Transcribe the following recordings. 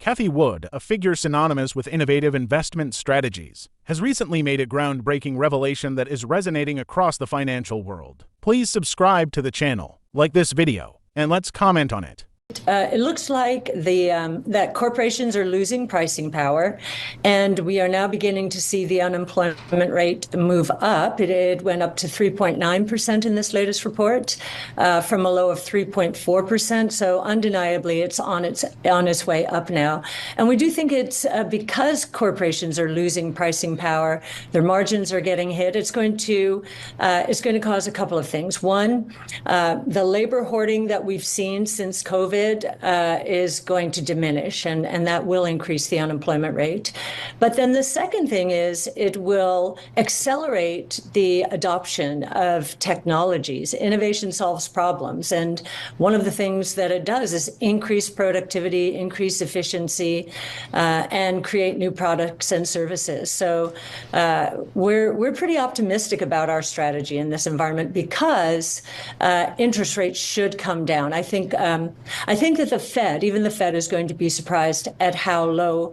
Cathie Wood, a figure synonymous with innovative investment strategies, has recently made a groundbreaking revelation that is resonating across the financial world. Please subscribe to the channel, like this video, and let's comment on it. It looks like that corporations are losing pricing power, and we are now beginning to see the unemployment rate move up. It went up to 3.9% in this latest report, from a low of 3.4%. So undeniably, it's on its way up now. And we do think it's because corporations are losing pricing power, their margins are getting hit. It's going to cause a couple of things. One, the labor hoarding that we've seen since COVID is going to diminish, and that will increase the unemployment rate. But then the second thing is it will accelerate the adoption of technologies. Innovation solves problems, and one of the things that it does is increase productivity, increase efficiency, and create new products and services. So we're pretty optimistic about our strategy in this environment because interest rates should come down. I think that even the Fed is going to be surprised at how low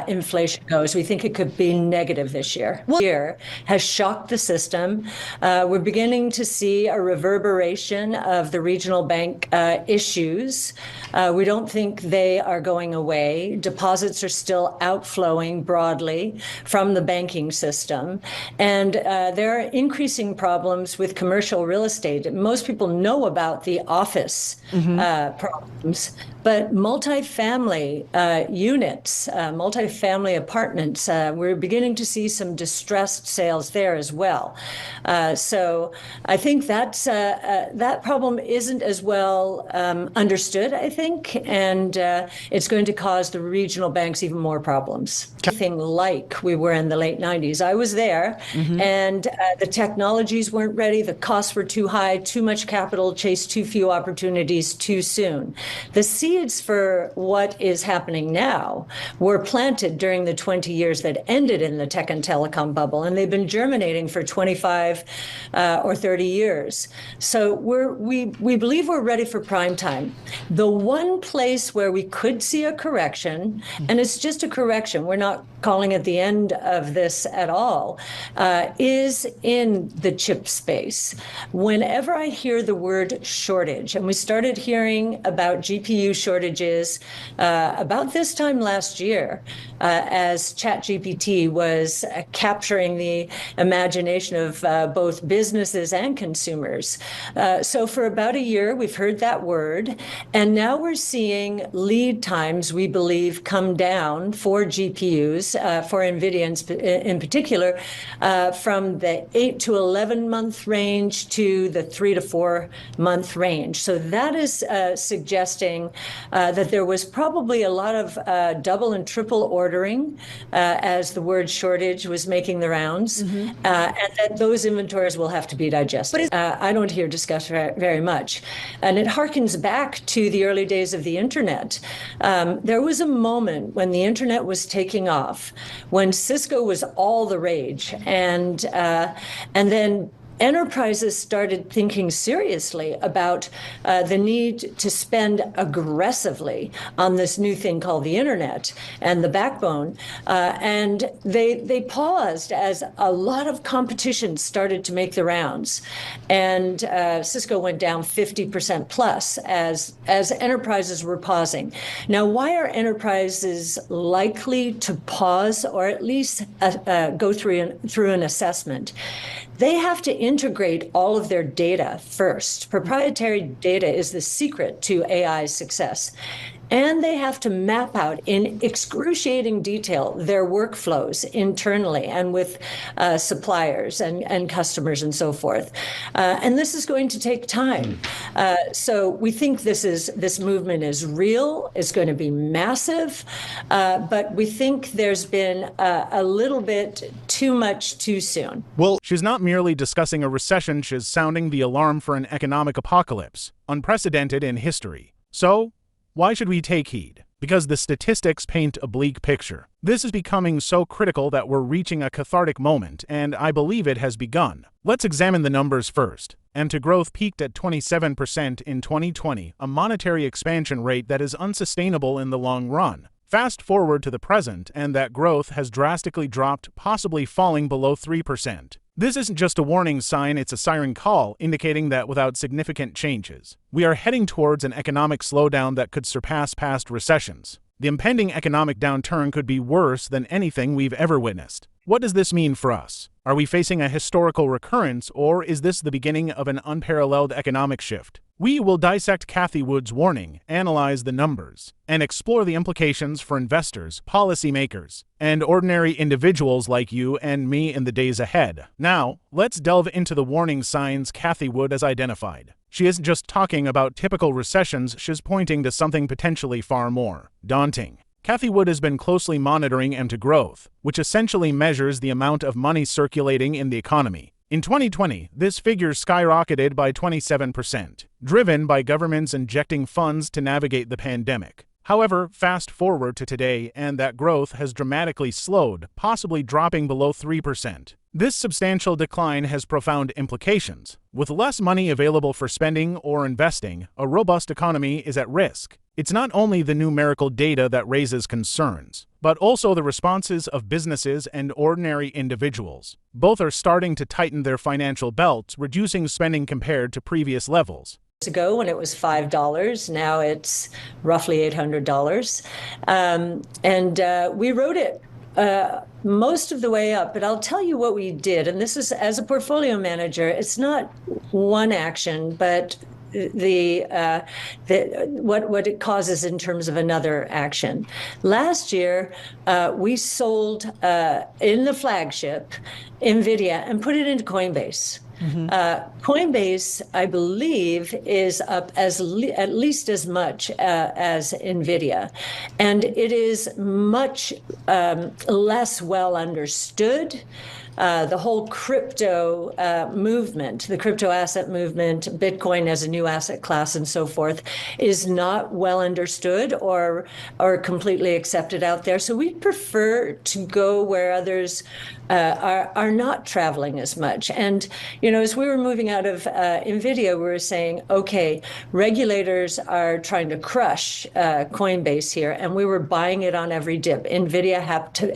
inflation goes. We think it could be negative this year. Year has shocked the system. We're beginning to see a reverberation of the regional bank issues. We don't think they are going away. Deposits are still outflowing broadly from the banking system. And there are increasing problems with commercial real estate. Most people know about the office problems, but multifamily units, multifamily apartments, we're beginning to see some distressed sales there as well. So I think that problem isn't as well understood, I think, and it's going to cause the regional banks even more problems. Anything like we were in the late 90s. I was there, and the technologies weren't ready, the costs were too high, too much capital chased too few opportunities too soon. The seeds for what is happening now were planted during the 20 years that ended in the tech and telecom bubble, and they've been germinating for 25 or 30 years. So we believe we're ready for prime time. The one place where we could see a correction, and it's just a correction, we're not calling it the end of this at all, is in the chip space. Whenever I hear the word shortage, and we started hearing about GPU shortages about this time last year, as ChatGPT was capturing the imagination of both businesses and consumers. So for about a year, we've heard that word, and now we're seeing lead times, we believe, come down for GPUs, for NVIDIA in particular, from the 8 to 11 month range to the 3 to 4 month range. So that is suggesting that there was probably a lot of double and triple ordering as the word shortage was making the rounds, and that those inventories will have to be digested. I don't hear discussed very much. And it harkens back to the early days of the internet. There was a moment when the internet was taking off, when Cisco was all the rage, and then enterprises started thinking seriously about the need to spend aggressively on this new thing called the internet and the backbone. And they paused as a lot of competition started to make the rounds. And Cisco went down 50% plus as enterprises were pausing. Now, why are enterprises likely to pause or at least go through an assessment? They have to integrate all of their data first. Proprietary data is the secret to AI's success. And they have to map out in excruciating detail their workflows internally and with suppliers and customers and so forth. And this is going to take time. So we think this movement is real, it's going to be massive, but we think there's been a little bit too much too soon. Well, she's not merely discussing a recession, she's sounding the alarm for an economic apocalypse, unprecedented in history. So, why should we take heed? Because the statistics paint a bleak picture. This is becoming so critical that we're reaching a cathartic moment, and I believe it has begun. Let's examine the numbers first. And growth peaked at 27% in 2020, a monetary expansion rate that is unsustainable in the long run. Fast forward to the present, and that growth has drastically dropped, possibly falling below 3%. This isn't just a warning sign, it's a siren call indicating that without significant changes, we are heading towards an economic slowdown that could surpass past recessions. The impending economic downturn could be worse than anything we've ever witnessed. What does this mean for us? Are we facing a historical recurrence, or is this the beginning of an unparalleled economic shift? We will dissect Cathie Wood's warning, analyze the numbers, and explore the implications for investors, policymakers, and ordinary individuals like you and me in the days ahead. Now, let's delve into the warning signs Cathie Wood has identified. She isn't just talking about typical recessions, she's pointing to something potentially far more daunting. Cathie Wood has been closely monitoring empty growth, which essentially measures the amount of money circulating in the economy. In 2020, this figure skyrocketed by 27%, driven by governments injecting funds to navigate the pandemic. However, fast forward to today, and that growth has dramatically slowed, possibly dropping below 3%. This substantial decline has profound implications. With less money available for spending or investing, a robust economy is at risk. It's not only the numerical data that raises concerns, but also the responses of businesses and ordinary individuals. Both are starting to tighten their financial belts, reducing spending compared to previous levels. Ago when it was $5, now it's roughly $800. We wrote it most of the way up, but I'll tell you what we did. And this is, as a portfolio manager, it's not one action, but what it causes in terms of another action. Last year, we sold in the flagship NVIDIA and put it into Coinbase. Coinbase, I believe, is up at least as much as NVIDIA. And it is much less well understood. The whole crypto movement, the crypto asset movement, Bitcoin as a new asset class and so forth, is not well understood or completely accepted out there. So we prefer to go where others are not traveling as much. And, as we were moving out of NVIDIA, we were saying, okay, regulators are trying to crush Coinbase here, and we were buying it on every dip. NVIDIA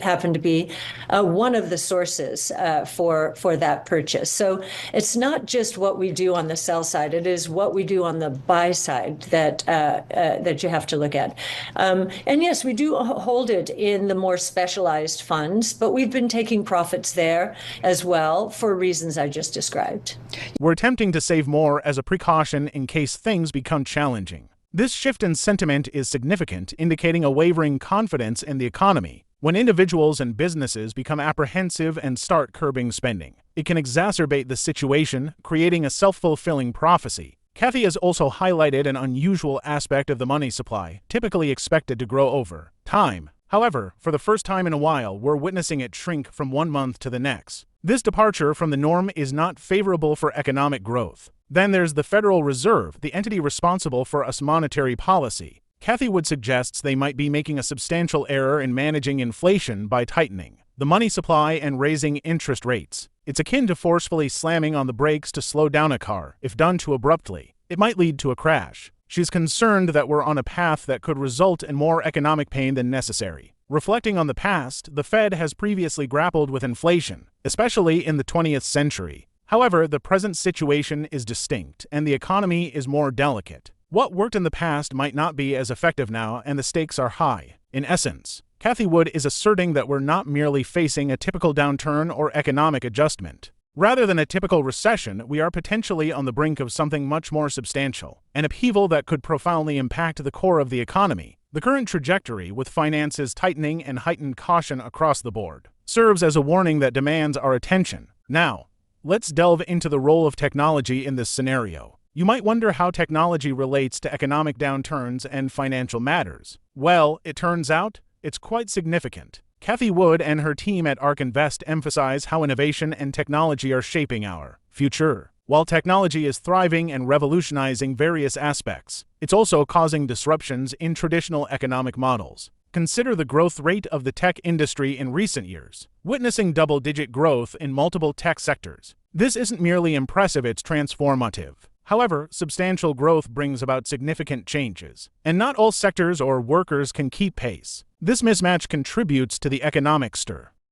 happened to be one of the sources for that purchase. So it's not just what we do on the sell side, it is what we do on the buy side that you have to look at. And yes, we do hold it in the more specialized funds, but we've been taking profits there as well for reasons I just described. We're attempting to save more as a precaution in case things become challenging. This shift in sentiment is significant, indicating a wavering confidence in the economy. When individuals and businesses become apprehensive and start curbing spending, it can exacerbate the situation, creating a self-fulfilling prophecy. Cathie has also highlighted an unusual aspect of the money supply, typically expected to grow over time. However, for the first time in a while, we're witnessing it shrink from one month to the next. This departure from the norm is not favorable for economic growth. Then there's the Federal Reserve, the entity responsible for us monetary policy. Cathie Wood suggests they might be making a substantial error in managing inflation by tightening the money supply and raising interest rates. It's akin to forcefully slamming on the brakes to slow down a car. If done too abruptly, it might lead to a crash. She's concerned that we're on a path that could result in more economic pain than necessary. Reflecting on the past, the Fed has previously grappled with inflation, especially in the 20th century. However, the present situation is distinct, and the economy is more delicate. What worked in the past might not be as effective now, and the stakes are high. In essence, Cathie Wood is asserting that we're not merely facing a typical downturn or economic adjustment. Rather than a typical recession, we are potentially on the brink of something much more substantial, an upheaval that could profoundly impact the core of the economy. The current trajectory, with finances tightening and heightened caution across the board, serves as a warning that demands our attention. Now, let's delve into the role of technology in this scenario. You might wonder how technology relates to economic downturns and financial matters. Well, it turns out, it's quite significant. Cathie Wood and her team at ARK Invest emphasize how innovation and technology are shaping our future. While technology is thriving and revolutionizing various aspects, it's also causing disruptions in traditional economic models. Consider the growth rate of the tech industry in recent years, witnessing double-digit growth in multiple tech sectors. This isn't merely impressive, it's transformative. However, substantial growth brings about significant changes, and not all sectors or workers can keep pace. This mismatch contributes to the economic stir.